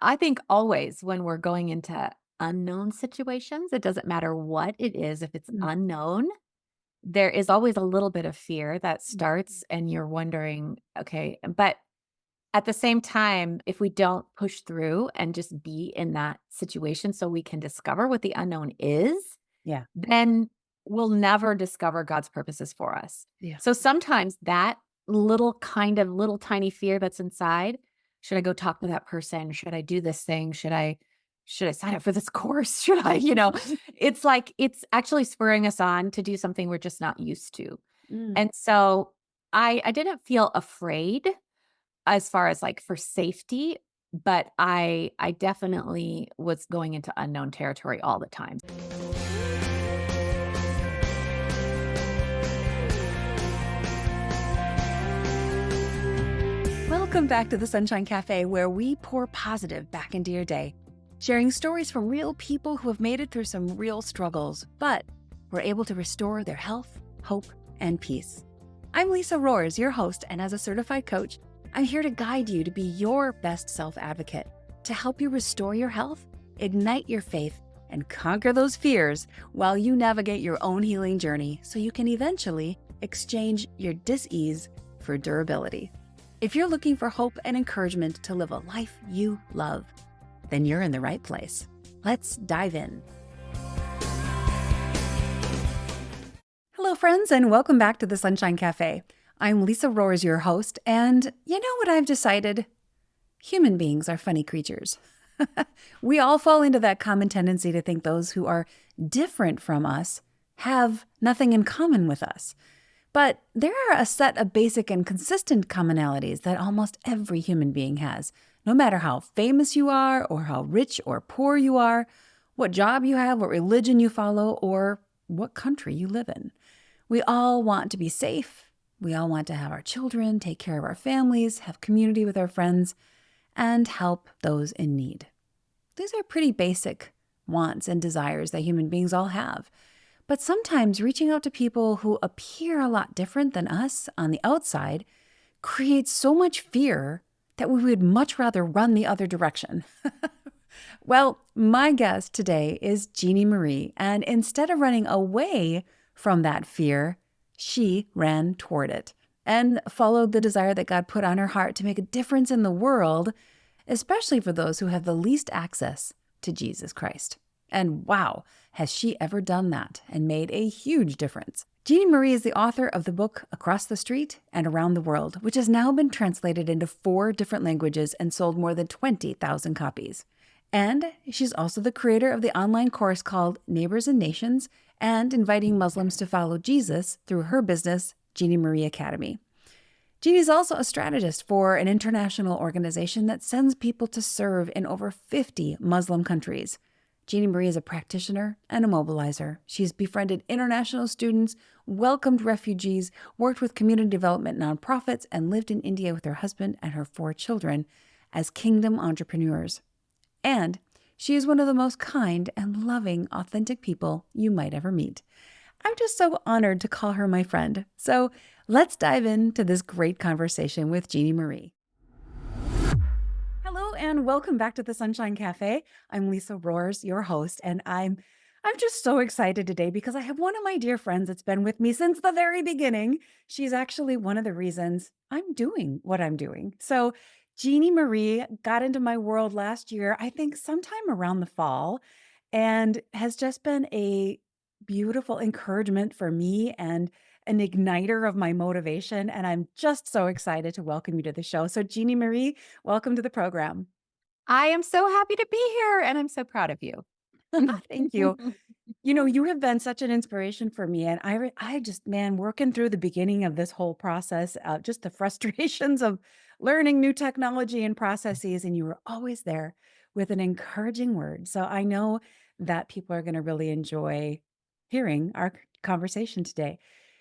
I think always when we're going into unknown situations, it doesn't matter what it is, if it's Mm, unknown, there is always a little bit of fear that mhm. starts and you're wondering, okay, but at the same time, if we don't push through and just be in that situation so we can discover what the unknown is, Yeah, then we'll never discover God's purposes for us. yeah. So sometimes that little tiny fear that's inside, should I go talk to that person? Should I do this thing? Should I sign up for this course? Should I, it's like it's actually spurring us on to do something we're just not used to. Mm. And so I didn't feel afraid as far as like for safety, but I definitely was going into unknown territory all the time. Welcome back to the Sunshine Cafe, where we pour positive back into your day, sharing stories from real people who have made it through some real struggles, but were able to restore their health, hope, and peace. I'm Lisa Roers, your host, and as a certified coach, I'm here to guide you to be your best self-advocate, to help you restore your health, ignite your faith, and conquer those fears while you navigate your own healing journey so you can eventually exchange your dis-ease for durability. If you're looking for hope and encouragement to live a life you love, then you're in the right place. Let's dive in. Hello, friends, and welcome back to the Sunshine Cafe. I'm Lisa Roers, your host, and you know what I've decided? Human beings are funny creatures. We all fall into that common tendency to think those who are different from us have nothing in common with us. But there are a set of basic and consistent commonalities that almost every human being has, no matter how famous you are, or how rich or poor you are, what job you have, what religion you follow, or what country you live in. We all want to be safe. We all want to have our children, take care of our families, have community with our friends, and help those in need. These are pretty basic wants and desires that human beings all have. But sometimes reaching out to people who appear a lot different than us on the outside creates so much fear that we would much rather run the other direction. Well, my guest today is Jeannie Marie, and instead of running away from that fear, she ran toward it and followed the desire that God put on her heart to make a difference in the world, especially for those who have the least access to Jesus Christ. And wow, has she ever done that and made a huge difference. Jeannie Marie is the author of the book Across the Street and Around the World, which has now been translated into 4 different languages and sold more than 20,000 copies. And she's also the creator of the online course called Neighbors and Nations and inviting Muslims to follow Jesus through her business, Jeannie Marie Academy. Jeannie is also a strategist for an international organization that sends people to serve in over 50 Muslim countries. Jeannie Marie is a practitioner and a mobilizer. She's befriended international students, welcomed refugees, worked with community development nonprofits, and lived in India with her husband and her 4 children as kingdom entrepreneurs. And she is one of the most kind and loving, authentic people you might ever meet. I'm just so honored to call her my friend. So let's dive into this great conversation with Jeannie Marie. Hello and welcome back to the Sunshine Cafe. I'm Lisa Roers, your host, and I'm just so excited today because I have one of my dear friends that's been with me since the very beginning. She's actually one of the reasons I'm doing what I'm doing. So, Jeannie Marie got into my world last year, I think sometime around the fall, and has just been a beautiful encouragement for me and an igniter of my motivation. And I'm just so excited to welcome you to the show. So, Jeannie Marie, welcome to the program. I am so happy to be here and I'm so proud of you. Thank you. You know, you have been such an inspiration for me, and I just, man, working through the beginning of this whole process, just the frustrations of learning new technology and processes, and you were always there with an encouraging word. So I know that people are going to really enjoy hearing our conversation today.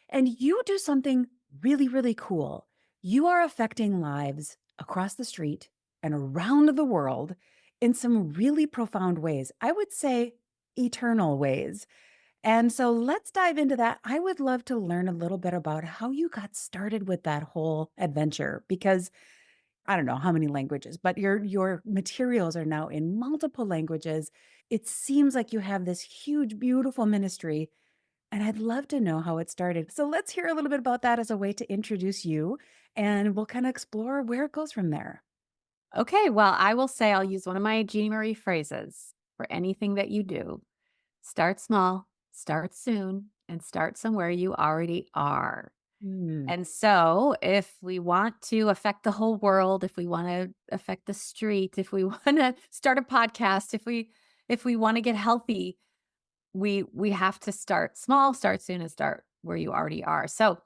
And you do something really, really cool. You are affecting lives across the street and around the world in some really profound ways. I would say eternal ways. And so let's dive into that. I would love to learn a little bit about how you got started with that whole adventure because I don't know how many languages, but your materials are now in multiple languages. It seems like you have this huge, beautiful ministry, and I'd love to know how it started. So let's hear a little bit about that as a way to introduce you, and we'll kind of explore where it goes from there. Okay, well, I will say I'll use one of my Jeannie Marie phrases for anything that you do. Start small, start soon, and start somewhere you already are. Mm. And so, if we want to affect the whole world, if we want to affect the street, if we want to start a podcast, if we want to get healthy, we have to start small, start soon, and start where you already are. So,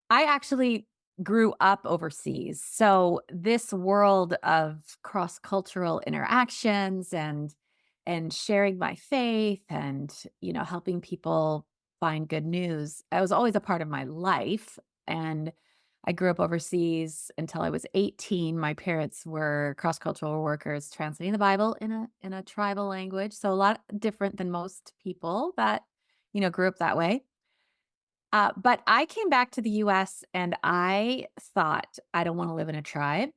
I actually grew up overseas. So this world of cross-cultural interactions and sharing my faith and, helping people find good news, that was always a part of my life. And I grew up overseas until I was 18. My parents were cross-cultural workers translating the Bible in a tribal language. So a lot different than most people that, grew up that way. But I came back to the US and I thought, I don't want to live in a tribe.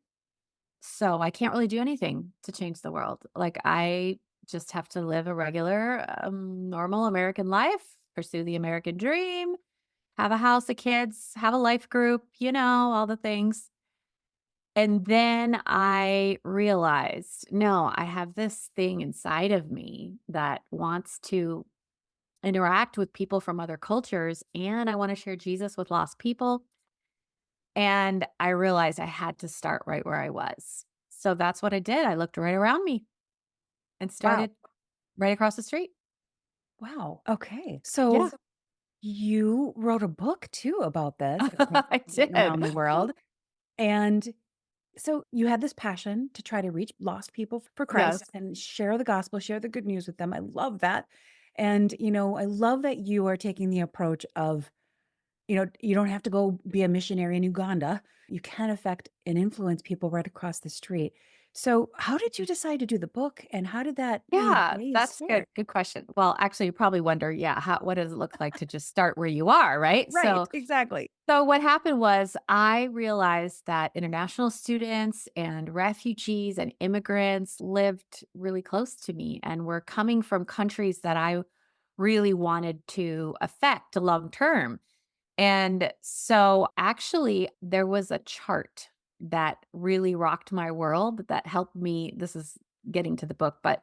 So I can't really do anything to change the world. Like, I just have to live a regular, normal American life, pursue the American dream, have a house of kids, have a life group, all the things. And then I realized, no, I have this thing inside of me that wants to interact with people from other cultures, and I want to share Jesus with lost people. And I realized I had to start right where I was. So that's what I did. I looked right around me and Wow. started right across the street. Wow. Okay. So Yeah, you wrote a book too about this, I think, I getting around did. the world. And so you had this passion to try to reach lost people for Christ Yes. and share the gospel, share the good news with them. I love that. And, I love that you are taking the approach of, you don't have to go be a missionary in Uganda. You can affect and influence people right across the street. So, how did you decide to do the book and how did that, Yeah, day that's good. start? Good question. Well, actually, you probably wonder, yeah, what does it look like to just start where you are, right? Right, So exactly. So what happened was I realized that international students and refugees and immigrants lived really close to me and were coming from countries that I really wanted to affect long term. And so actually there was a chart that really rocked my world that helped me. This is getting to the book, but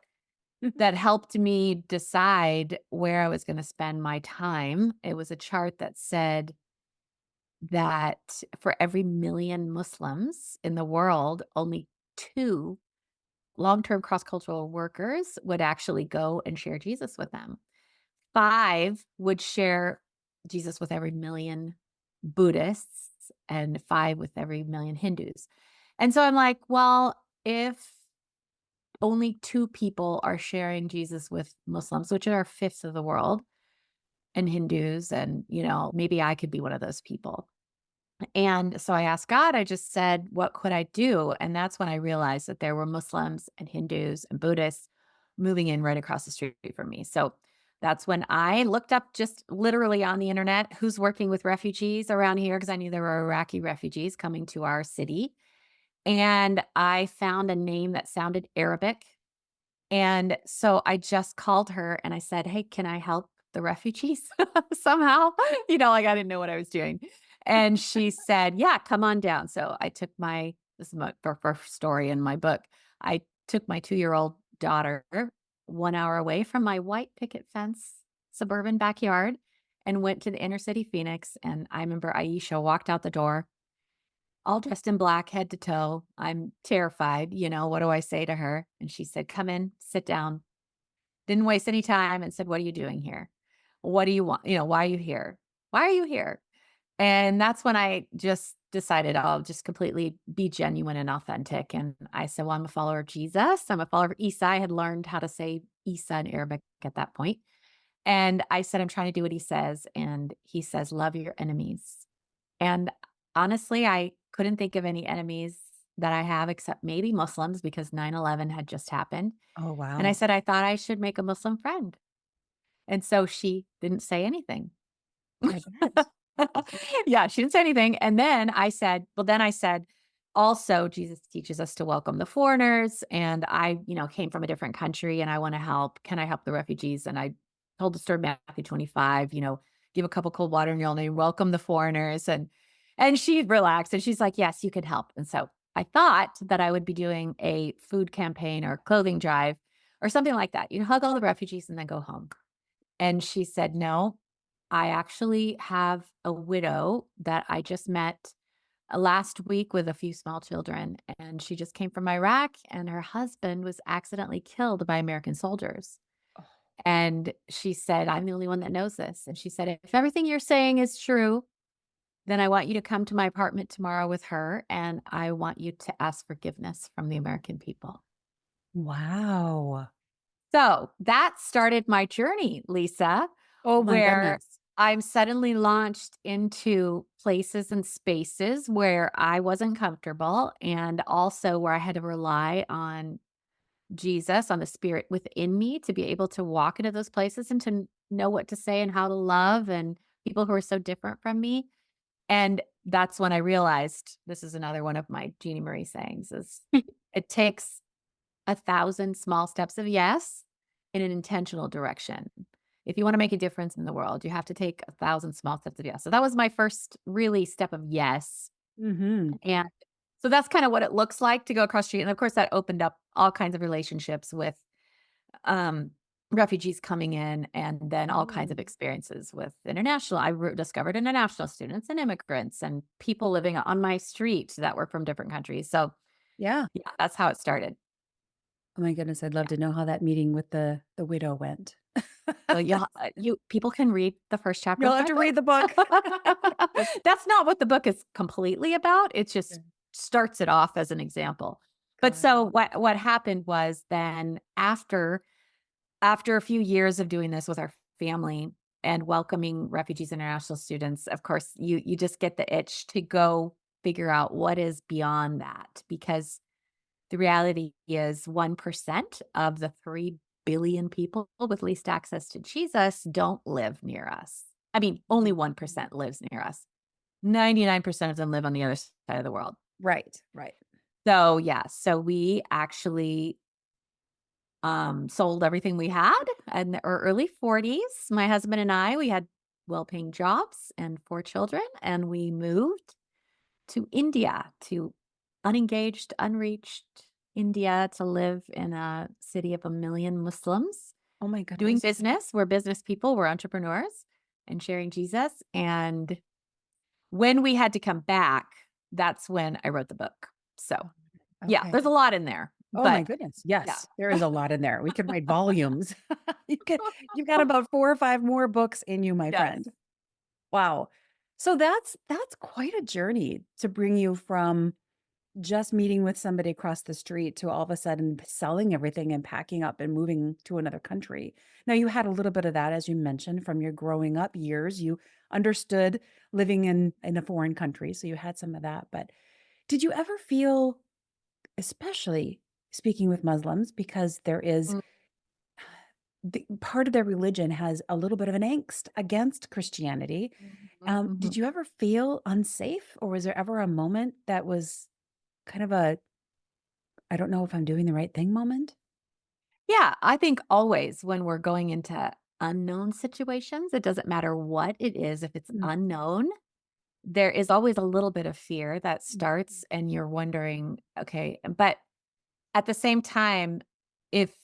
that helped me decide where I was going to spend my time. It was a chart that said that for every million Muslims in the world, only 2 long-term cross-cultural workers would actually go and share Jesus with them. 5 would share Jesus with every million Buddhists and 5 with every million Hindus. And so I'm like, well, if only 2 people are sharing Jesus with Muslims, which are fifths of the world, and Hindus, and, maybe I could be one of those people. And so I asked God, I just said, what could I do? And that's when I realized that there were Muslims and Hindus and Buddhists moving in right across the street from me. So that's when I looked up just literally on the internet who's working with refugees around here because I knew there were Iraqi refugees coming to our city. And I found a name that sounded Arabic. And so I just called her and I said, "Hey, can I help the refugees somehow?" Like I didn't know what I was doing. And she said, "Yeah, come on down." So I took this is my first story in my book. I took my 2-year-old daughter 1 hour away from my white picket fence suburban backyard and went to the inner city Phoenix. And I remember Aisha walked out the door all dressed in black, head to toe. I'm terrified. What do I say to her? And she said, "Come in, sit down." Didn't waste any time and said, "What are you doing here? What do you want? Why are you here? Why are you here?" And that's when I just decided I'll just completely be genuine and authentic. And I said, "Well, I'm a follower of Jesus. I'm a follower of Isa." I had learned how to say Isa in Arabic at that point. And I said, "I'm trying to do what he says." And he says, "Love your enemies." And honestly, I couldn't think of any enemies that I have except maybe Muslims because 9/11 had just happened. Oh, And I wow. said, "I thought I should make a Muslim friend." And so she didn't say anything. I bet. Yeah, she didn't say anything. And then I said, also Jesus teaches us to welcome the foreigners. And I, came from a different country and I want to help. Can I help the refugees? And I told the story Matthew 25, give a cup of cold water in your own name, welcome the foreigners. And she relaxed and she's like, yes, you can help. And so I thought that I would be doing a food campaign or clothing drive or something like that. Hug all the refugees and then go home. And she said, no, I actually have a widow that I just met last week with a few small children. And she just came from Iraq and her husband was accidentally killed by American soldiers. Oh, And she said, I'm the only one that knows this. And she said, if everything you're saying is true, then I want you to come to my apartment tomorrow with her. And I want you to ask forgiveness from the American people. wow. So that started my journey, Lisa, Oh my where goodness. I'm suddenly launched into places and spaces where I wasn't comfortable and also where I had to rely on Jesus, on the spirit within me to be able to walk into those places and to know what to say and how to love and people who are so different from me. And that's when I realized this is another one of my Jeannie Marie sayings is it takes 1,000 small steps of yes in an intentional direction. If you want to make a difference in the world, you have to take 1,000 small steps of yes. So that was my first really step of yes. Hmm. And so that's kind of what it looks like to go across the street. And of course, that opened up all kinds of relationships with um, refugees coming in and then all kinds of experiences with international. Discovered international students and immigrants and people living on my street that were from different countries. So Yeah. yeah, that's how it started. Oh my goodness. I'd love to know how that meeting with the widow went. So you people can read the first chapter You'll of have my to read the book. book. That's That's not what the book is completely about. It just good. starts it off as an example. But Got so it. what happened was then after a few years of doing this with our family and welcoming refugees international students, of course, you just get the itch to go figure out what is beyond that because the reality is 1% of the 3 billion people with least access to Jesus don't live near us. I mean, only Mhm. 1% lives near us. 99% of them live on the other side of the world. Right, right. So, yeah, so we actually sold everything we had in our early 40s. My husband and I, we had well-paying jobs and 4 children, and we moved to India, to unengaged, unreached India to live in a city of 1,000,000 Muslims, Oh my doing goodness. business. We're business people, we're entrepreneurs and sharing Jesus. And when we had to come back, that's when I wrote the book. So, yeah, Okay. there's a lot in there, Oh my but goodness. yeah. Yes, there is a lot in there. We could write volumes. You could you've got about 4 or 5 more books in you, my Yes. friend. Wow. So that's quite a journey to bring you from just meeting with somebody across the street to all of a sudden selling everything and packing up and moving to another country. Now, you had a little bit of that, as you mentioned, from your growing up years. You understood living in a foreign country, so you had some of that. But did you ever feel, especially speaking with Muslims, because there is Mm, part of their religion has a little bit of an angst against Christianity. mhm, Did mhm. you ever feel unsafe, or was there ever a moment that was kind of a I don't know if I'm doing the right thing moment? Yeah, I think always when we're going into unknown situations, it doesn't matter what it is, if it's Mm, unknown, there is always a little bit of fear that mhm. starts and you're wondering, okay, but at the same time, if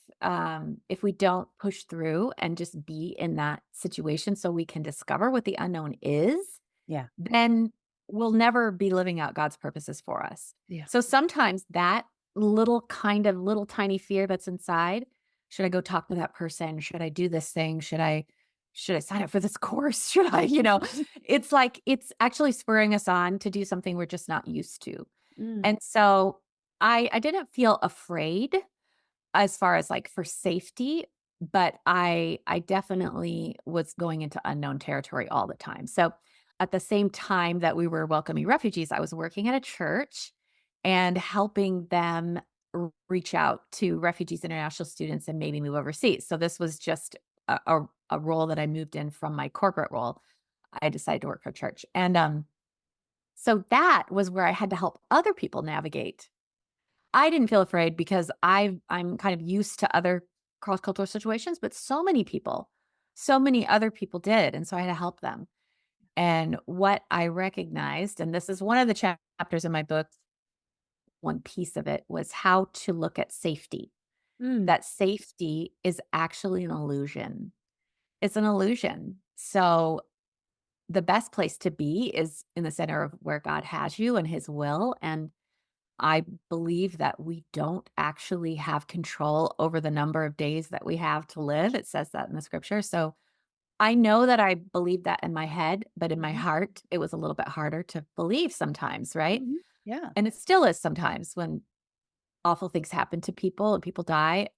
if we don't push through and just be in that situation so we can discover what the unknown is, Yeah. then we'll never be living out God's purposes for us. Yeah. So sometimes that little tiny fear that's inside, should I go talk to that person? Should I do this thing? Should I sign up for this course? Should it's like it's actually spurring us on to do something we're just not used to. Mm, And so I didn't feel afraid as far as, like, for safety, but I definitely was going into unknown territory all the time. So, at the same time that we were welcoming refugees, I was working at a church and helping them reach out to refugees, international students, and maybe move overseas. So, this was just a role that I moved in from my corporate role. I decided to work for church, and, So that was where I had to help other people navigate. I didn't feel afraid because I'm kind of used to other cross-cultural situations, but so many other people did, and so I had to help them. And what I recognized, and this is one of the chapters in my book, one piece of it was how to look at safety. Mm, That safety is actually an illusion. It's an illusion. So the best place to be is in the center of where God has you and his will. And I believe that we don't actually have control over the number of days that we have to live. It says that in the scripture. So I know that I believe that in my head, but in my mhm, heart, it was a little bit harder to believe sometimes, right? mhm. Yeah, And it still is sometimes when awful things happen to people and people die.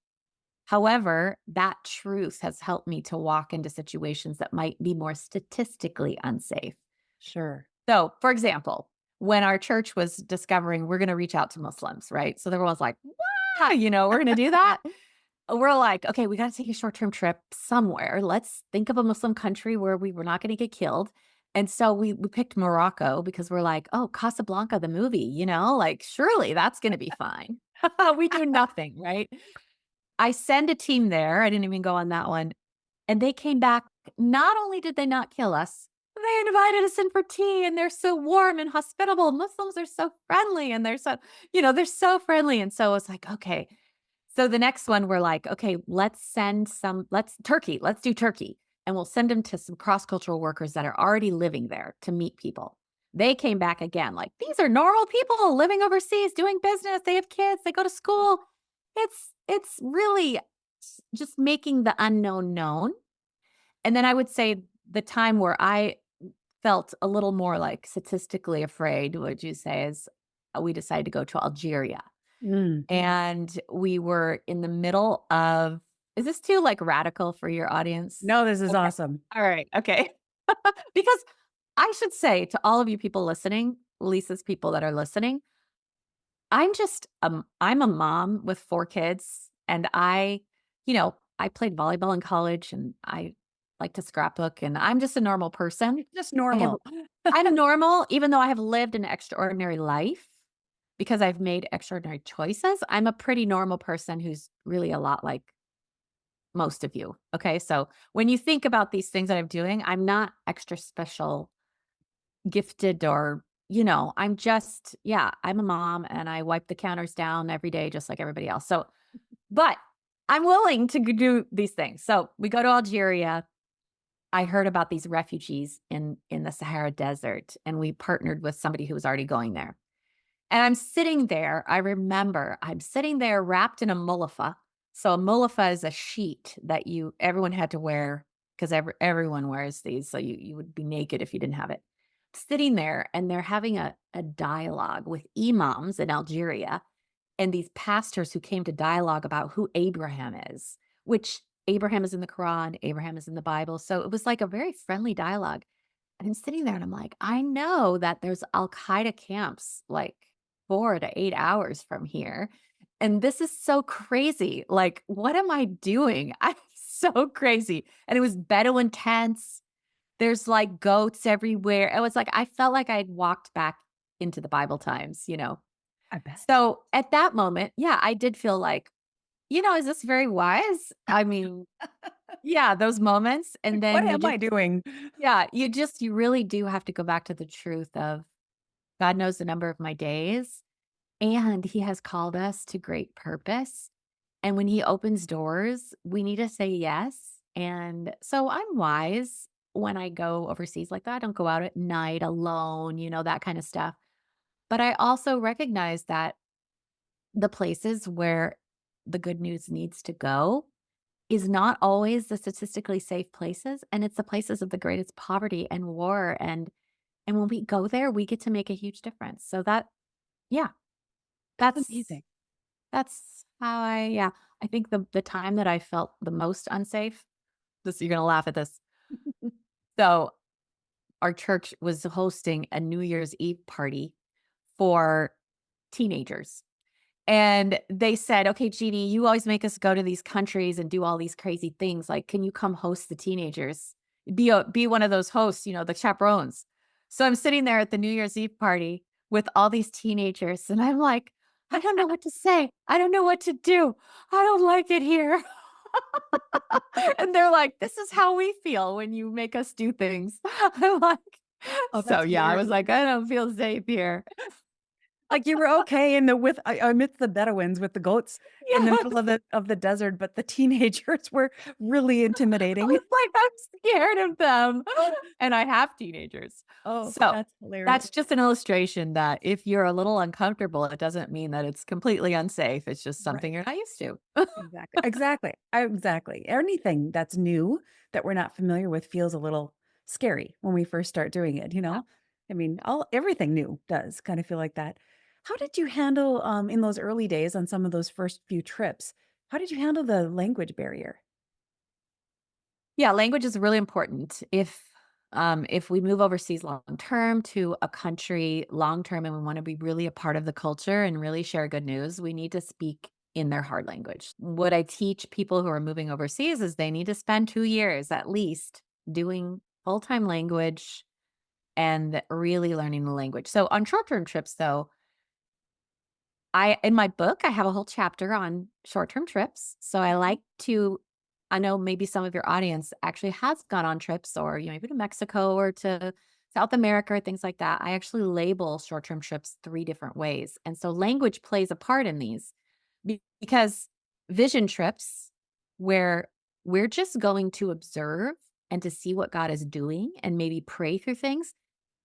However, that truth has helped me to walk into situations that might be more statistically unsafe. sure. So, for example, when our church was discovering we're going to reach out to Muslims, right? So everyone's like, "What? We're going to do that." We're like, "Okay, we got to take a short-term trip somewhere. Let's think of a Muslim country where we were not going to get killed." And so we picked Morocco because we're like, "Oh, Casablanca the movie, like surely that's going to be fine." We do nothing, right? I send a team there. I didn't even go on that one. And they came back. Not only did they not kill us, they invited us in for tea and they're so warm and hospitable. Muslims are so friendly and they're so friendly. And so it's like, okay. So the next one, we're like, okay, let's do Turkey. And we'll send them to some cross cultural workers that are already living there to meet people. They came back again, like, these are normal people living overseas, doing business. They have kids, they go to school. It's really just making the unknown known. And then I would say the time where I felt a little more, like, statistically afraid, would you say, is we decided to go to Algeria. Mm. And we were in the middle of is this too, like, radical for your audience? No, this is Okay. awesome. Alright, okay. Because I should say to all of you people listening, Lisa's people that are listening, I'm a mom with 4 kids, and I played volleyball in college, and I like to scrapbook, and I'm just a normal person. Just I have normal. I'm normal, even though I have lived an extraordinary life because I've made extraordinary choices. I'm a pretty normal person who's really a lot like most of you, okay? So, when you think about these things that I'm doing, I'm not extra special, gifted, or I'm just yeah, I'm a mom and I wipe the counters down every day just like everybody else. So, but I'm willing to do these things. So, we go to Algeria. I heard about these refugees in the Sahara Desert, and we partnered with somebody who was already going there. And I'm sitting there, I remember I'm sitting there wrapped in a mulefa. So a mulefa is a sheet that everyone had to wear because everyone wears these. So you would be naked if you didn't have it. Sitting there and they're having a dialogue with imams in Algeria and these pastors who came to dialogue about who Abraham is, which Abraham is in the Quran, Abraham is in the Bible. So it was like a very friendly dialogue. And I'm sitting there and I'm like, I know that there's Al Qaeda camps like 4 to 8 hours from here. And this is so crazy. Like, what am I doing? I'm so crazy. And it was Bedouin tents. There's like goats everywhere. It was like, I felt like I'd walked back into the Bible times. I bet. So at that moment, yeah, I did feel like, is this very wise? I mean, yeah, those moments. And Like, what then am I doing? you really do have to go back to the truth of God knows the number of my days, and He has called us to great purpose. And when He opens doors, we need to say yes. And so I'm wise when I go overseas like that. I don't go out at night alone, that kind of stuff. But I also recognize that the places where the good news needs to go is not always the statistically safe places, and it's the places of the greatest poverty and war, and when we go there, we get to make a huge difference. So yeah, That's that's amazing. that's how yeah, I think the time that I felt the most unsafe, this you're gonna laugh at this. So, our church was hosting a New Year's Eve party for teenagers. And they said, "Okay, Jeannie, you always make us go to these countries and do all these crazy things. Like, can you come host the teenagers? Be one of those hosts, the chaperones." So I'm sitting there at the New Year's Eve party with all these teenagers, and I'm like, "I don't know what to say. I don't know what to do. I don't like it here." And they're like, "This is how we feel when you make us do things." I'm like Oh, so, that's yeah, I was hilarious. like, "I don't feel safe here." Like, you were okay in the amidst the Bedouins with the goats in the middle Yes. of the desert, but the teenagers were really I intimidating. was like, "I'm scared of them." And I have teenagers. Oh, So, that's hilarious. that's just an illustration that if you're a little uncomfortable, it doesn't mean that it's completely unsafe. It's just something Right. you're not used to. Exactly. Exactly. Exactly. Anything that's new that we're not familiar with feels a little scary when we first start doing it, you Yeah. know? I mean, all everything new does kind of feel like that. How did you handle in those early days on some of those first few trips? How did you handle the language barrier? Yeah, language is really important. If we move overseas long term to a country long term and we want to be really a part of the culture and really share good news, we need to speak in their hard language. What I teach people who are moving overseas is they need to spend 2 years at least doing full-time language and really learning the language. So on short-term trips though, I in my book, I have a whole chapter on short-term trips. So I like to I know maybe some of your audience actually has gone on trips or, maybe to Mexico or to South America or things like that. I actually label short-term trips 3 different ways. And so language plays a part in these because vision trips where we're just going to observe and to see what God is doing and maybe pray through things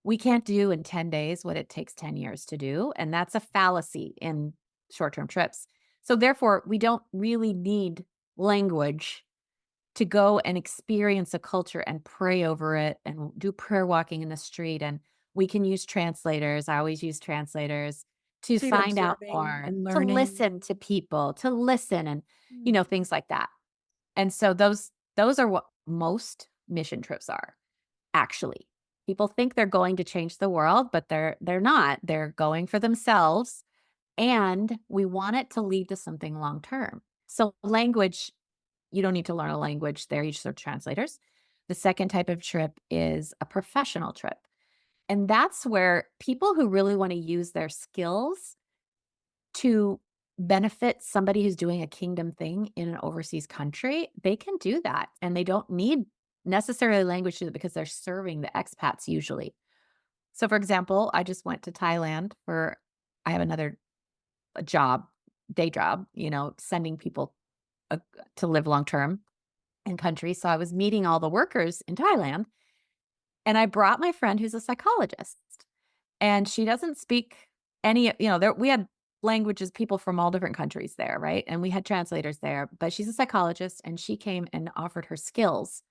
we can't do in 10 days what it takes 10 years to do, and that's a fallacy in short-term trips. So therefore, we don't really need language to go and experience a culture and pray over it and do prayer walking in the street, and we can use translators. I always use translators to So you're find out observing more, and to learning. listen to people, to listen and, Mm. things like that. And so those are what most mission trips are. Actually. People think they're going to change the world, but they're not. They're going for themselves, and we want it to lead to something long term. So language, you don't need to learn a language there, you just are translators. The second type of trip is a professional trip, and that's where people who really wanna use their skills to benefit somebody who's doing a kingdom thing in an overseas country, they can do that, and they don't need necessarily language to do it because they're serving the expats usually. So, for example, I just went to Thailand for I have another job, day job, sending people, uh, to live long term in countries, so I was meeting all the workers in Thailand, and I brought my friend who's a psychologist. And she doesn't speak any there we had languages people from all different countries there, right? And we had translators there, but she's a psychologist, and she came and offered her skills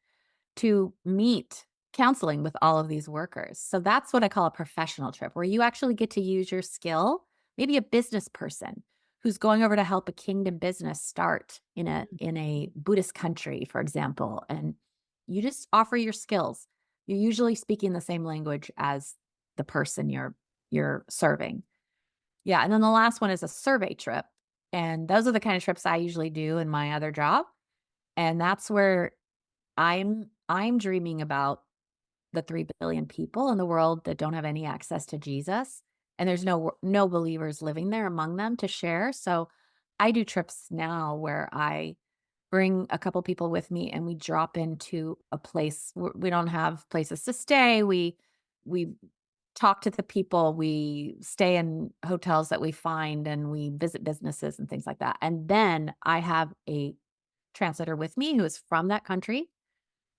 to meet counseling with all of these workers. So that's what I call a professional trip, where you actually get to use your skill, maybe a business person who's going over to help a kingdom business start in a Buddhist country, for example, and you just offer your skills. You're usually speaking the same language as the person you're serving. Yeah, and then the last one is a survey trip. And those are the kind of trips I usually do in my other job. And that's where I'm dreaming about the 3 billion people in the world that don't have any access to Jesus, and there's no believers living there among them to share, so I do trips now where I bring a couple people with me, and we drop into a place where we don't have places to stay, we talk to the people, we stay in hotels that we find, and we visit businesses and things like that, and then I have a translator with me who is from that country,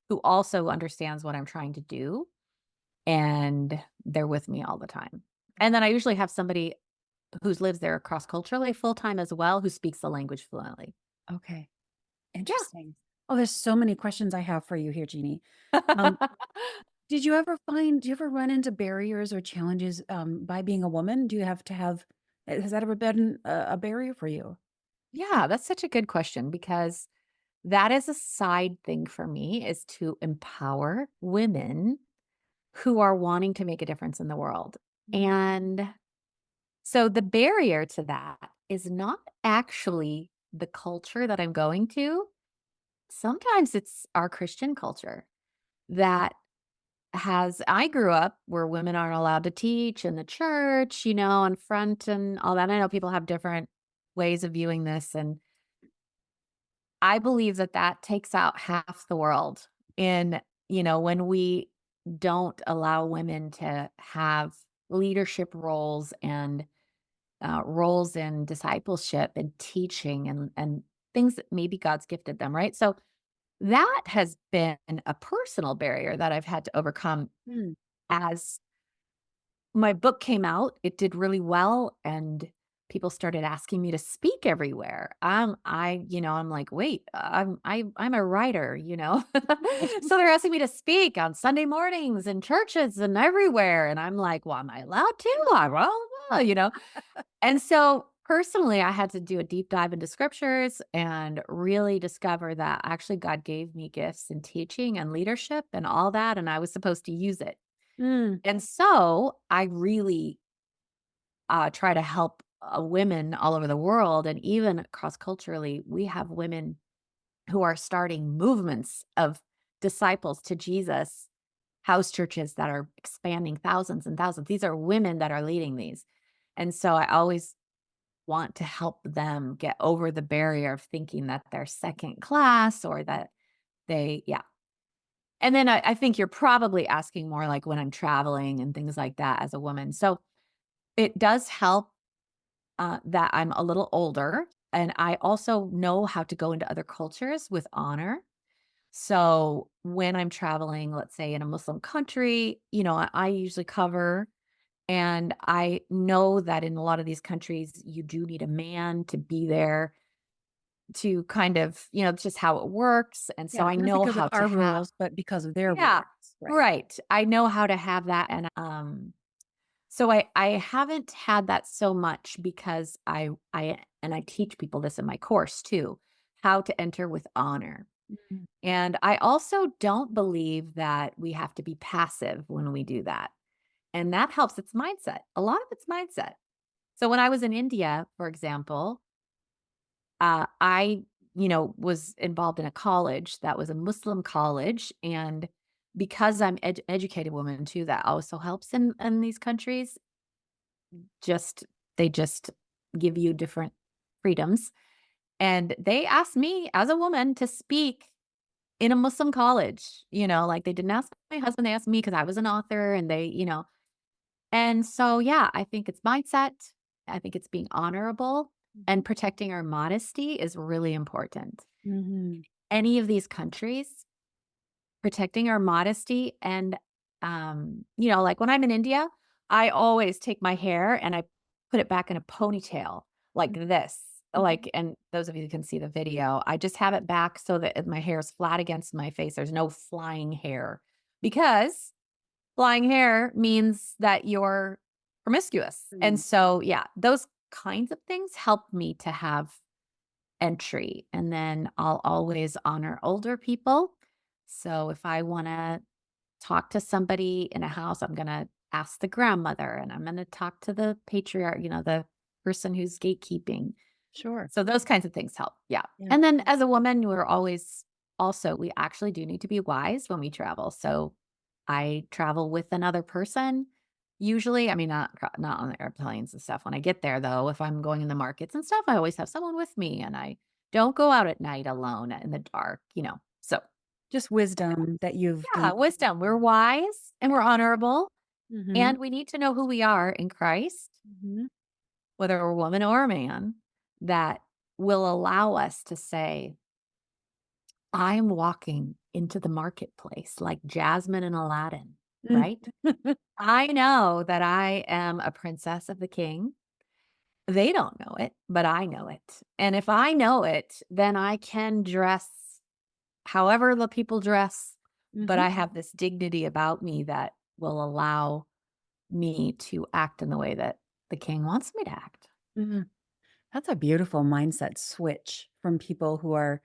who also understands what I'm trying to do, and they're with me all the time. And then I usually have somebody who lives there cross culturally full time as well, who speaks the language fluently. Okay. Yeah. Interesting. Oh, there's so many questions I have for you here, Jeannie. Um, do you ever run into barriers or challenges by being a woman? Do you have to have, has that ever been a barrier for you? Yeah, that's such a good question because that is a side thing for me is to empower women who are wanting to make a difference in the world. Mm. And so the barrier to that is not actually the culture that I'm going to. Sometimes it's our Christian culture that I grew up where women aren't allowed to teach in the church, in front and all that. I know people have different ways of viewing this, and I believe that that takes out half the world in, when we don't allow women to have leadership roles and roles in discipleship and teaching and things that maybe God's gifted them, right? So that has been a personal barrier that I've had to overcome Mm. as my book came out. It did really well, and people started asking me to speak everywhere. I'm like, "Wait, I'm a writer." So they're asking me to speak on Sunday mornings in churches and everywhere, and I'm like, "Well, am I allowed to? I well," And so, personally, I had to do a deep dive into scriptures and really discover that actually God gave me gifts in teaching and leadership and all that, and I was supposed to use it. Mm. And so I really try to help women all over the world. And even cross culturally, we have women who are starting movements of disciples to Jesus, house churches that are expanding thousands and thousands. These are women that are leading these. And so I always want to help them get over the barrier of thinking that they're second class or that yeah. And then I think you're probably asking more like when I'm traveling and things like that as a woman. So it does help that I'm a little older, and I also know how to go into other cultures with honor. So when I'm traveling, let's say in a Muslim country, I usually cover, and I know that in a lot of these countries, you do need a man to be there to kind of, it's just how it works. And so Yeah, I not know because of how to our have, rules, but because of their yeah, rules, right? right. I know how to have that. And so I haven't had that so much because I teach people this in my course too, how to enter with honor. Mm. And I also don't believe that we have to be passive when we do that. And that helps. It's mindset. A lot of it's mindset. So when I was in India, for example, I, was involved in a college that was a Muslim college. And because I'm educated woman too, that also helps in these countries. Just they just give you different freedoms. And they asked me as a woman to speak in a Muslim college, like they didn't ask my husband, they asked me because I was an author and and so yeah, I think it's mindset. I think it's being honorable Mhm. and protecting our modesty is really important. Mhm. Any of these countries, protecting our modesty and, like when I'm in India, I always take my hair and I put it back in a ponytail like this. Mhm. And those of you who can see the video, I just have it back so that my hair is flat against my face. There's no flying hair because flying hair means that you're promiscuous. And Mm. so, yeah, those kinds of things help me to have entry. And then I'll always honor older people. So if I want to talk to somebody in a house, I'm going to ask the grandmother and I'm going to talk to the patriarch, the person who's gatekeeping. Sure. So those kinds of things help. Yeah. Yeah. And then as a woman, we actually do need to be wise when we travel. So I travel with another person. Usually, I mean, not on the airplanes and stuff. When I get there, though, if I'm going in the markets and stuff, I always have someone with me, and I don't go out at night alone in the dark. So Just wisdom that you've yeah, gained. wisdom. We're wise and we're honorable, Mhm. and we need to know who we are in Christ, Mhm. whether we're a woman or a man, that will allow us to say, I'm walking into the marketplace like Jasmine and Aladdin, Mm. right? I know that I am a princess of the king. They don't know it, but I know it. And if I know it, then I can dress however the people dress, but Mhm. I have this dignity about me that will allow me to act in the way that the king wants me to act. Mhm. That's a beautiful mindset switch from people who are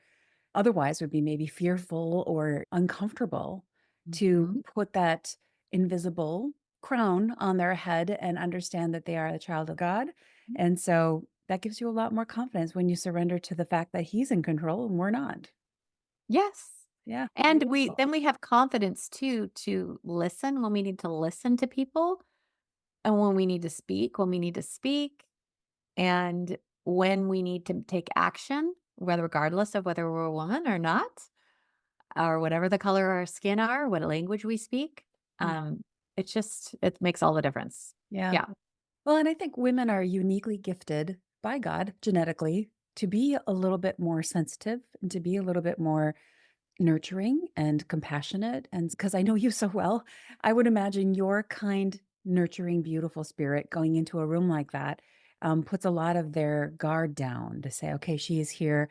otherwise would be maybe fearful or uncomfortable to Mhm. put that invisible crown on their head and understand that they are a child of God. And so that gives you a lot more confidence when you surrender to the fact that He's in control and we're not. Yes. Yeah. And Beautiful. we have confidence too to listen when we need to listen to people, and when we need to speak when we need to speak, and when we need to take action, whether regardless of whether we're a woman or not, or whatever the color of our skin are, what language we speak. Mm. Um, it makes all the difference. Yeah. Yeah. Well, and I think women are uniquely gifted by God genetically to be a little bit more sensitive and to be a little bit more nurturing and compassionate. And because I know you so well, I would imagine your kind, nurturing, beautiful spirit going into a room like that puts a lot of their guard down to say, okay, she is here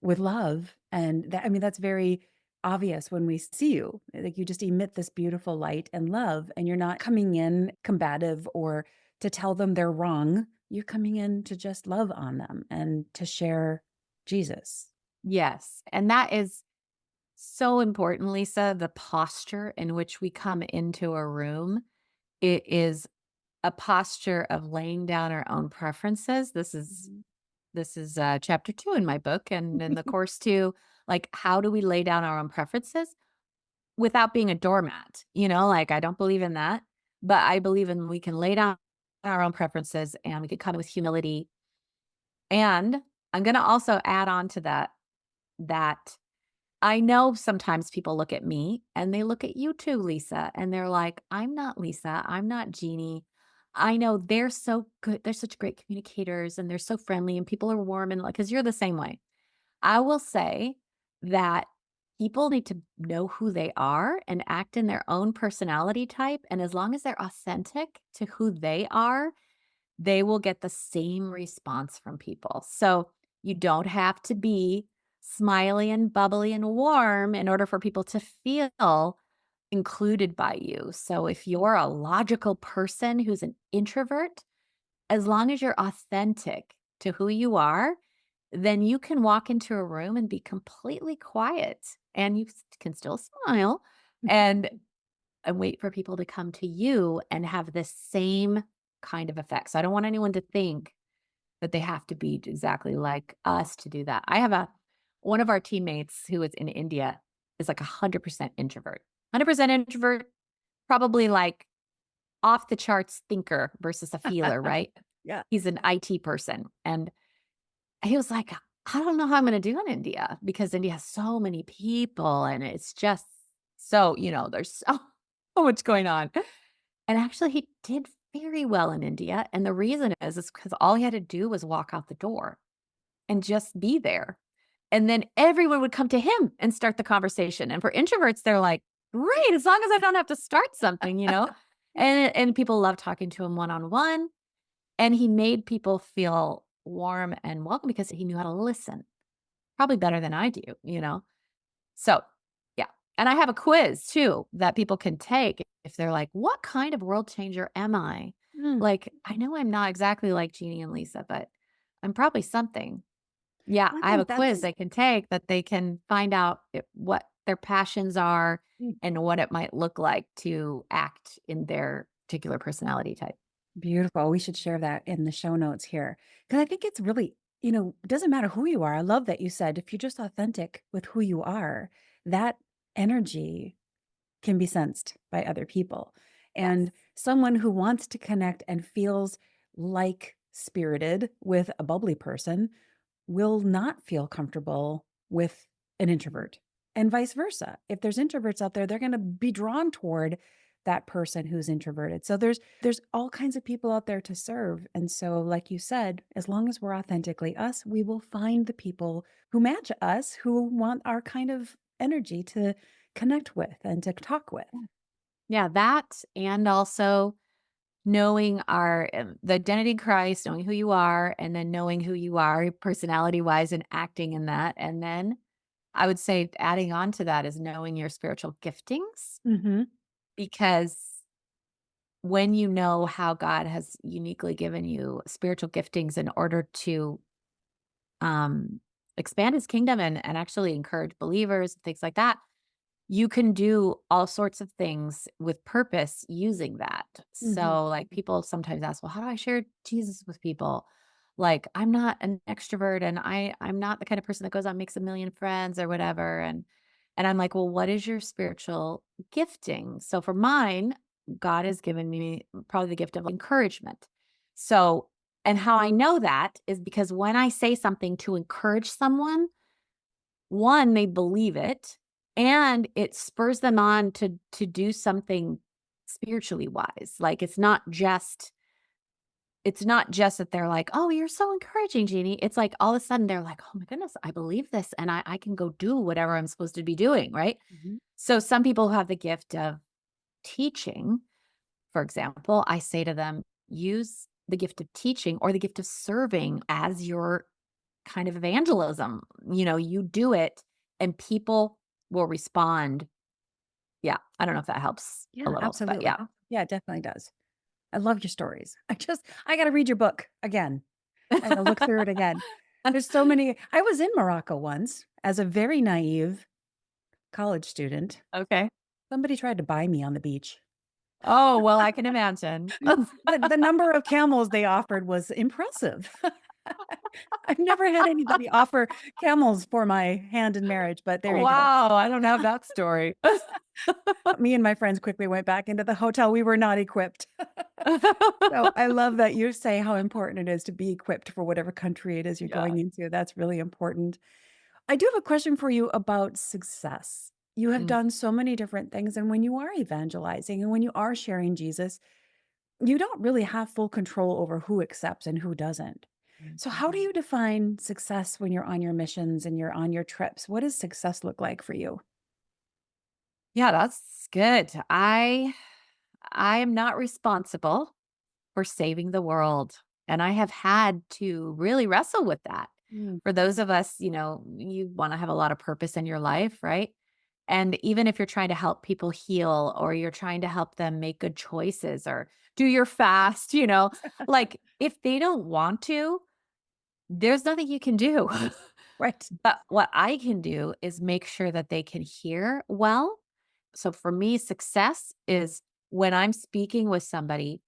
with love. And that, I mean, that's very obvious when we see you. Like you just emit this beautiful light and love, and you're not coming in combative or to tell them they're wrong. You're coming in to just love on them and to share Jesus. Yes. And that is so important, Lisa, the posture in which we come into a room. It is a posture of laying down our own preferences. Mhm. This is chapter 2 in my book and in the course too. Like, how do we lay down our own preferences without being a doormat? Like I don't believe in that, but I believe in we can lay down our own preferences and we can come with humility. And I'm going to also add on to that I know sometimes people look at me and they look at you too, Lisa, and they're like, I'm not Lisa. I'm not Jeannie. I know they're so good. They're such great communicators and they're so friendly and people are warm and like, because you're the same way. I will say that people need to know who they are and act in their own personality type. And as long as they're authentic to who they are, they will get the same response from people. So you don't have to be smiley and bubbly and warm in order for people to feel included by you. So if you're a logical person who's an introvert, as long as you're authentic to who you are, then you can walk into a room and be completely quiet and can still smile and wait for people to come to you and have the same kind of effect. So I don't want anyone to think that they have to be exactly like us to do that. I have a one of our teammates who is in India is like 100% introvert. 100% introvert, probably like off the charts thinker versus a feeler, right? Yeah. He's an IT person. And he was like, I don't know how I'm going to do in India because India has so many people and it's just so, there's so, so much going on. And actually, he did very well in India. And the reason is because all he had to do was walk out the door and just be there. And then everyone would come to him and start the conversation. And for introverts, they're like, great, as long as I don't have to start something. And people love talking to him one on one. And he made people feel warm and welcome because he knew how to listen, probably better than I do. So, yeah. And I have a quiz too that people can take if they're like, what kind of world changer am I? Mm. Like, I know I'm not exactly like Jeannie and Lisa, but I'm probably something. Yeah, I I have a think quiz that's they can take that they can find out what their passions are mm, and what it might look like to act in their particular personality type. beautiful. We should share that in the show notes here because I think it's really, it doesn't matter who you are. I love that you said if you're just authentic with who you are, that energy can be sensed by other people. Yes. And someone who wants to connect and feels like spirited with a bubbly person will not feel comfortable with an introvert and vice versa. If there's introverts out there, they're going to be drawn toward that person who's introverted. So there's all kinds of people out there to serve. And so like you said, as long as we're authentically us, we will find the people who match us, who want our kind of energy to connect with and to talk with. Yeah, that and also knowing the identity of Christ, knowing who you are, and then knowing who you are personality-wise and acting in that, and then I would say adding on to that is knowing your spiritual giftings, Mhm. because when you know how God has uniquely given you spiritual giftings in order to, um, expand his kingdom and actually encourage believers, things like that, you can do all sorts of things with purpose using that. Mhm. So, like, people sometimes ask, "Well, how do I share Jesus with people?" Like, I'm not an extrovert and I'm not the kind of person that goes out and makes a million friends or whatever. And I'm like, well, what is your spiritual gifting? So for mine, God has given me probably the gift of encouragement. So, and how I know that is because when I say something to encourage someone, one, they believe it, and it spurs them on to do something spiritually wise. Like it's not just that they're like, "Oh, you're so encouraging, Jeannie." It's like all of a sudden they're like, "Oh my goodness, I believe this and I can go do whatever I'm supposed to be doing," right? Mhm. So some people have the gift of teaching. For example, I say to them, use the gift of teaching or the gift of serving as your kind of evangelism. You do it and people will respond. Yeah. I don't know if that helps a Yeah, little, but absolutely. yeah. Yeah, it definitely does. I love your stories. I gotta read your book again. I gotta look through it again. There's so many. I was in Morocco once as a very naive college student. Okay. Somebody tried to buy me on the beach. Oh, well, I can imagine. The number of camels they offered was impressive. I've never had anybody offer camels for my hand in marriage, but there you go. Wow, I don't have that story. Me and my friends quickly went back into the hotel. We were not equipped. So I love that you say how important it is to be equipped for whatever country it is you're Yeah. going into. That's really important. I do have a question for you about success. You have Mm, done so many different things. And when you are evangelizing and when you are sharing Jesus, you don't really have full control over who accepts and who doesn't. So, how do mhm. you define success when you're on your missions and you're on your trips? What does success look like for you? Yeah, that's good. I am not responsible for saving the world, and I have had to really wrestle with that. Mm. For those of us, you wanna have a lot of purpose in your life, right? And even if you're trying to help people heal or you're trying to help them make good choices or do your fast, like, if they don't want to, there's nothing you can do. Right. But what I can do is make sure that they can hear well. So for me, success is when I'm speaking with somebody,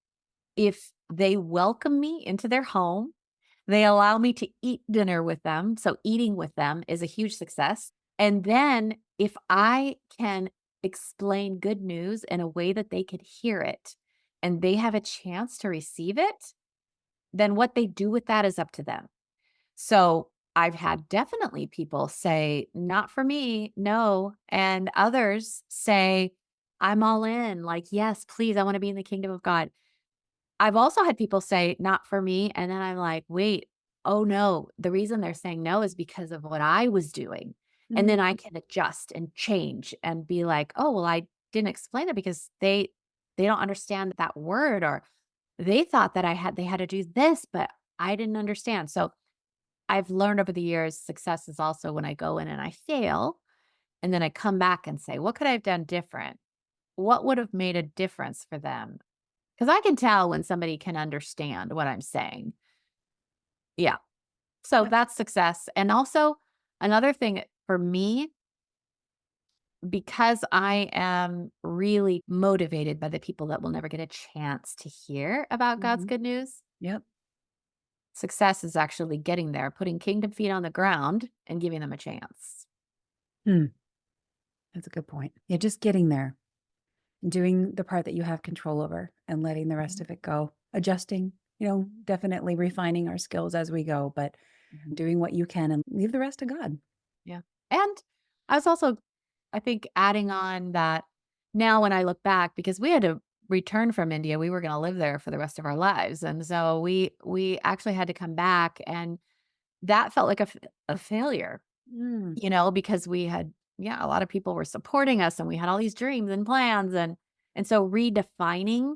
if they welcome me into their home, they allow me to eat dinner with them. So eating with them is a huge success. And then if I can explain good news in a way that they could hear it and they have a chance to receive it, then what they do with that is up to them. So, I've had definitely people say, "Not for me, no," and others say, "I'm all in, like, yes, please, I wanna be in the kingdom of God." I've also had people say, "Not for me," and then I'm like, "Wait, oh, no, the reason they're saying no is because of what I was doing." And Mm. then I can adjust and change and be like, "Oh, well, I didn't explain it because they don't understand that word, or they thought that they had to do this, but I didn't understand." So I've learned over the years success is also when I go in and I fail, and then I come back and say, "What could I have done different? What would have made a difference for them?" Because I can tell when somebody can understand what I'm saying. Yeah. So Yep. that's success. And also another thing for me, because I am really motivated by the people that will never get a chance to hear about God's Mhm. good news, Yep. success is actually getting there, putting kingdom feet on the ground and giving them a chance. Hmm. That's a good point. Yeah, just getting there and doing the part that you have control over and letting the rest Mhm. of it go. Adjusting, definitely refining our skills as we go, but Mhm. doing what you can and leave the rest to God. Yeah. And I was also, I think, adding on that now when I look back, because we had to return from India, we were going to live there for the rest of our lives. And so we actually had to come back, and that felt like a failure, Mm. because we had, yeah, a lot of people were supporting us and we had all these dreams and plans, and so redefining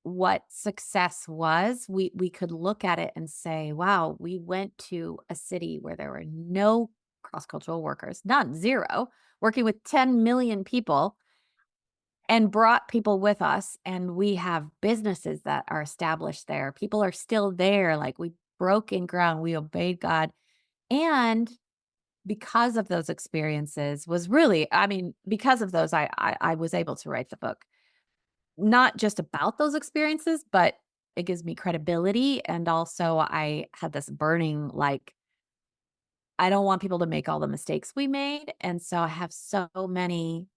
what success was, we could look at it and say, wow, we went to a city where there were no cross-cultural workers, none, zero, working with 10 million people, and brought people with us, and we have businesses that are established there. People are still there, like, we broke in ground, we obeyed God, and because of those experiences was really, I mean, because of those, I was able to write the book. Not just about those experiences, but it gives me credibility, and also I had this burning, like, I don't want people to make all the mistakes we made, and so I have so many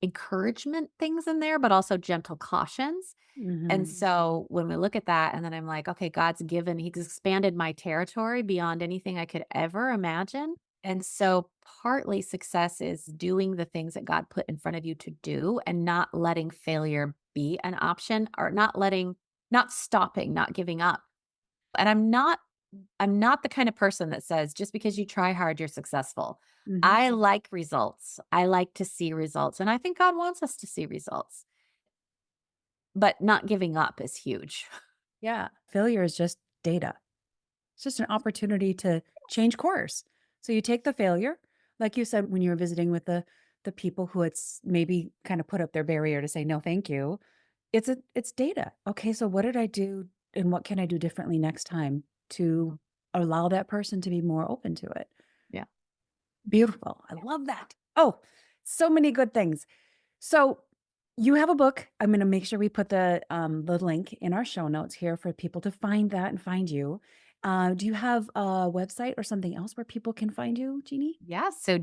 encouragement things in there, but also gentle cautions. And Mhm. so when we look at that and then I'm like, okay, He's expanded my territory beyond anything I could ever imagine. And so partly success is doing the things that God put in front of you to do and not letting failure be an option or not stopping, not giving up. And I'm not the kind of person that says just because you try hard, you're successful. Mhm. I like results. I like to see results. And I think God wants us to see results, but not giving up is huge. Yeah. Failure is just data. It's just an opportunity to change course. So you take the failure, like you said when you were visiting with the people who it's maybe kind of put up their barrier to say no, thank you. It's data. Okay, so what did I do and what can I do differently next time to Mhm. allow that person to be more open to it? Yeah. Beautiful. I love that. Oh, so many good things. So you have a book. I'm going to make sure we put the link in our show notes here for people to find that and find you. Do you have a website or something else where people can find you, Jeannie? Yeah, so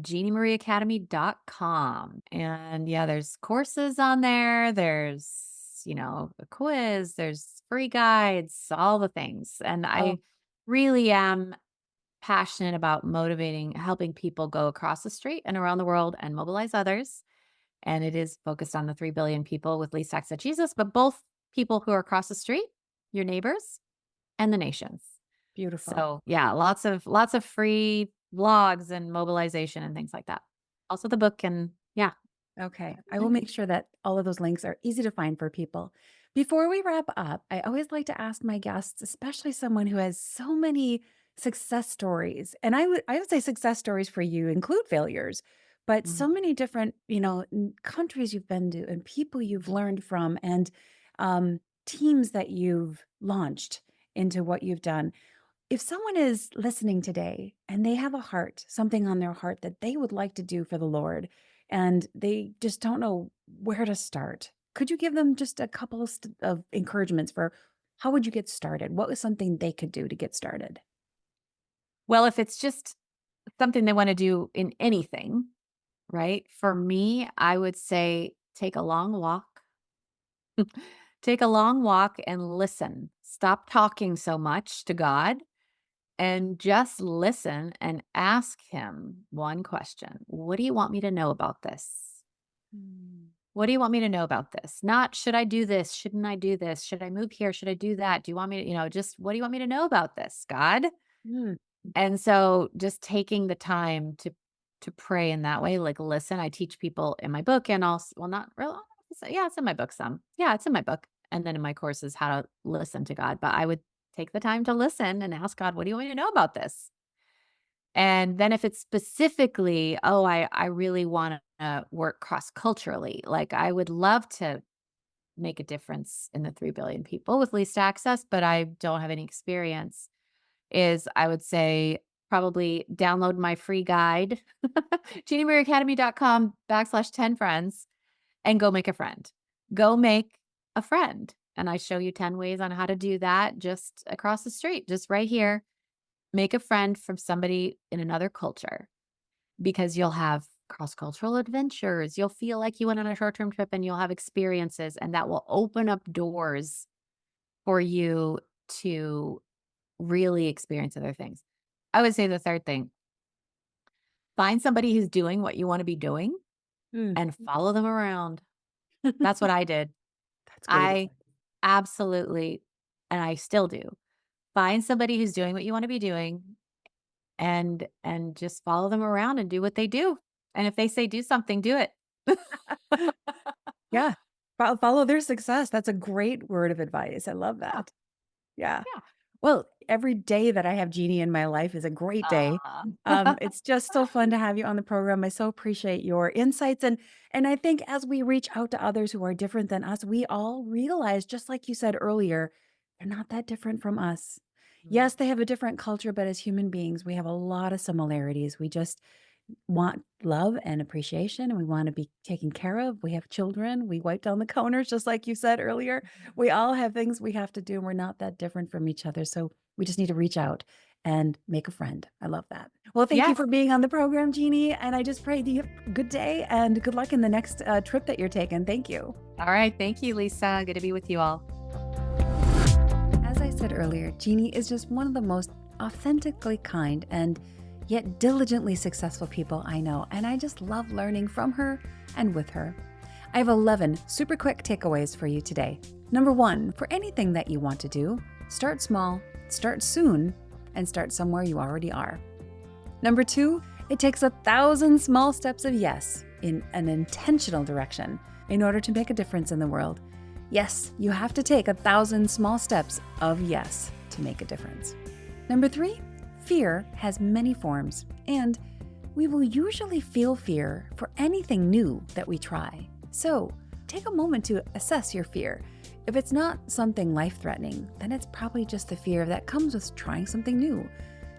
jeanniemarieacademy.com. And yeah, there's courses on there. There's a quiz, there's free guides, all the things. And Oh, I really am passionate about helping people go across the street and around the world and mobilize others. And it is focused on the 3 billion people with least access to Jesus, but both people who are across the street, your neighbors, and the nations. beautiful. So, yeah, lots of free vlogs and mobilization and things like that. Also the book and yeah. Okay. I will make sure that all of those links are easy to find for people. Before we wrap up, I always like to ask my guests, especially someone who has so many success stories. And I would say success stories for you include failures, but Mhm. so many different, countries you've been to and people you've learned from and um, teams that you've launched into what you've done. If someone is listening today and they have a heart, something on their heart that they would like to do for the Lord, and they just don't know where to start, could you give them just a couple of encouragements for how would you get started? What was something they could do to get started? Well, if it's just something they wanna do in anything, right? For me, I would say take a long walk. Take a long walk and listen. Stop talking so much to God and just listen and ask him one question. What do you want me to know about this? Mm. What do you want me to know about this? Not should I do this? Shouldn't I do this? Should I move here? Should I do that? Do you want me to, just what do you want me to know about this, God? Mm. And so just taking the time to pray in that way, like listen, I teach people in my book and also well, not real yeah, it's in my book some. Yeah, it's in my book. And then in my courses, how to listen to God. But I would take the time to listen and ask God, what do you want me to know about this? And then if it's specifically, oh, I really want to work cross culturally, like I would love to make a difference in the 3 billion people with least access, but I don't have any experience, is I would say probably download my free guide, jeanniemarieacademy.com/10 friends, and go make a friend. Go make a friend. And I show you 10 ways on how to do that just across the street, just right here. Make a friend from somebody in another culture because you'll have cross cultural adventures. You'll feel like you went on a short term trip and you'll have experiences, and that will open up doors for you to really experience other things. I would say the third thing, find somebody who's doing what you want to be doing Mm. and follow them around. That's what I did. That's great I advice. absolutely, and I still do. Find somebody who's doing what you want to be doing and just follow them around and do what they do. And if they say do something, do it. Yeah. Follow their success. That's a great word of advice. I love Yeah, that. Yeah. yeah. Well, every day that I have Jeannie in my life is a great day. Aw. It's just so fun to have you on the program. I so appreciate your insights and I think as we reach out to others who are different than us, we all realize, just like you said earlier, they're not that different from us. Mm, Yes, they have a different culture, but as human beings, we have a lot of similarities. We just want love and appreciation and we want to be taken care of. We have children. We wipe down the counters, just like you said earlier. mhm. We all have things we have to do and we're not that different from each other. So we just need to reach out and make a friend. I love that. Well, thank you Yes. for being on the program, Jeannie. And I just pray that you have a good day and good luck in the next trip that you're taking. Thank you. All right. Thank you, Lisa. Good to be with you all. As I said earlier, Jeannie is just one of the most authentically kind and yet diligently successful people I know, and I just love learning from her and with her. I have 11 super quick takeaways for you today. Number 1, for anything that you want to do, start small, start soon, and start somewhere you already are. Number 2, it takes 1,000 small steps of yes in an intentional direction in order to make a difference in the world. Yes, you have to take 1,000 small steps of yes to make a difference. Number 3, fear has many forms, and we will usually feel fear for anything new that we try. So take a moment to assess your fear. If it's not something life-threatening, then it's probably just the fear that comes with trying something new.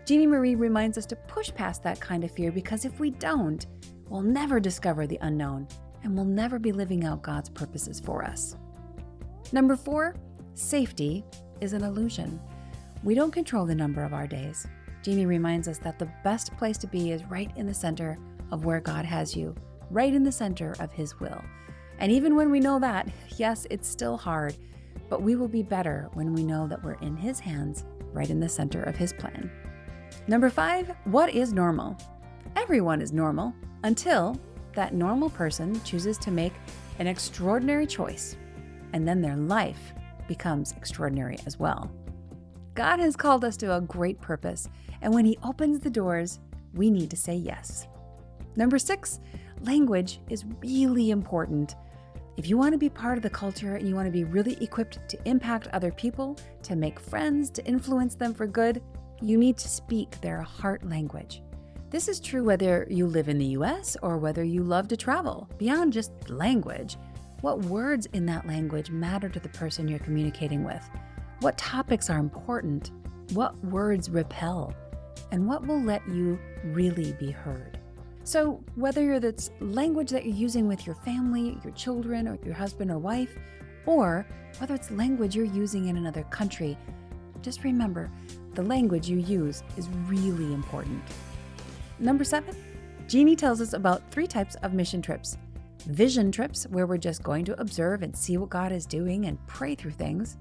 Jeannie Marie reminds us to push past that kind of fear, because if we don't, we'll never discover the unknown and we'll never be living out God's purposes for us. Number 4, safety is an illusion. We don't control the number of our days. Jeannie reminds us that the best place to be is right in the center of where God has you, right in the center of His will. And even when we know that, yes, it's still hard, but we will be better when we know that we're in His hands, right in the center of His plan. Number 5, what is normal? Everyone is normal until that normal person chooses to make an extraordinary choice, and then their life becomes extraordinary as well. God has called us to a great purpose, and when He opens the doors, we need to say yes. Number 6, language is really important. If you want to be part of the culture and you want to be really equipped to impact other people, to make friends, to influence them for good, you need to speak their heart language. This is true whether you live in the US or whether you love to travel. Beyond just language, what words in that language matter to the person you're communicating with? What topics are important? What words repel? And what will let you really be heard? So whether it's language that you're using with your family, your children, or your husband or wife, or whether it's language you're using in another country, just remember the language you use is really important. Number 7, Jeannie tells us about 3 types of mission trips. Vision trips, where we're just going to observe and see what God is doing and pray through things.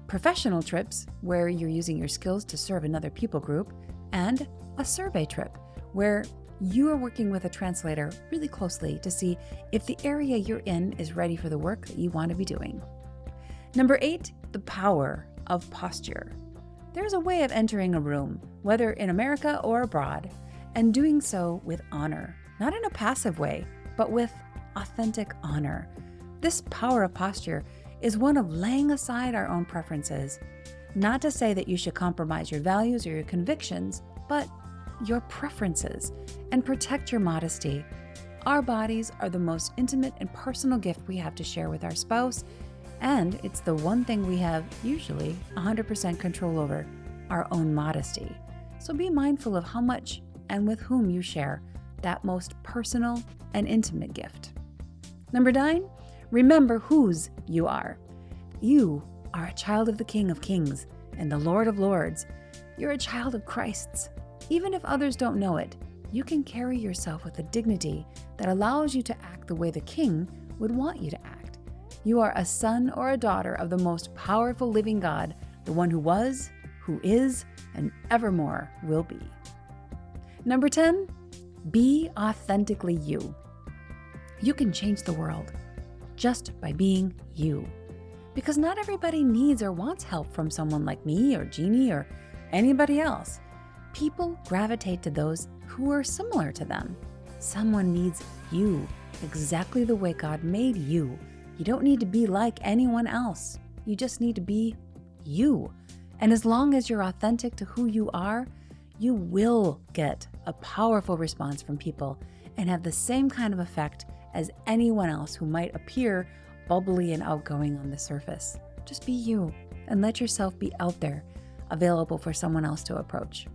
Professional trips, where you're using your skills to serve another people group. And a survey trip, where you are working with a translator really closely to see if the area you're in is ready for the work that you want to be doing. Number 8, the power of posture. There's a way of entering a room, whether in America or abroad, and doing so with honor, not in a passive way, but with authentic honor. This power of posture is one of laying aside our own preferences. Not to say that you should compromise your values or your convictions, but your preferences, and protect your modesty. Our bodies are the most intimate and personal gift we have to share with our spouse, and it's the one thing we have usually 100% control over, our own modesty. So be mindful of how much and with whom you share that most personal and intimate gift. Number 9, remember whose you are. You are a child of the King of Kings and the Lord of Lords. You're a child of Christ's. Even if others don't know it, you can carry yourself with a dignity that allows you to act the way the King would want you to act. You are a son or a daughter of the most powerful living God, the one who was, who is, and evermore will be. Number 10, be authentically you. You can change the world just by being you. Because not everybody needs or wants help from someone like me or Jeannie or anybody else. People gravitate to those who are similar to them. Someone needs you exactly the way God made you. You don't need to be like anyone else. You just need to be you. And as long as you're authentic to who you are, you will get a powerful response from people and have the same kind of effect as anyone else who might appear bubbly and outgoing on the surface. Just be you and let yourself be out there, available for someone else to approach.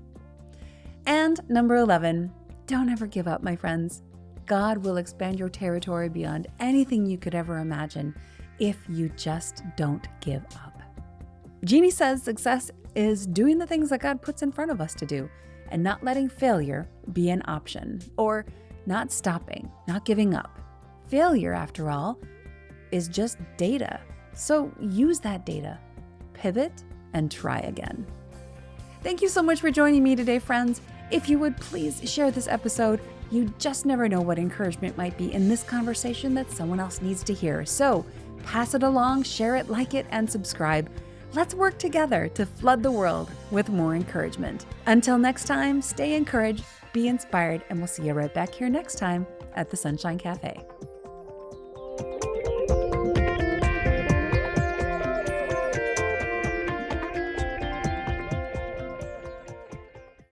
And number 11, don't ever give up, my friends. God will expand your territory beyond anything you could ever imagine if you just don't give up. Jeannie says success is doing the things that God puts in front of us to do and not letting failure be an option, or not stopping, not giving up. Failure, after all, is just data. So use that data, pivot, and try again. Thank you so much for joining me today, friends. If you would please share this episode. You just never know what encouragement might be in this conversation that someone else needs to hear. So pass it along, share it, like it, and subscribe. Let's work together to flood the world with more encouragement. Until next time, stay encouraged, be inspired, and we'll see you right back here next time at the Sunshine Cafe.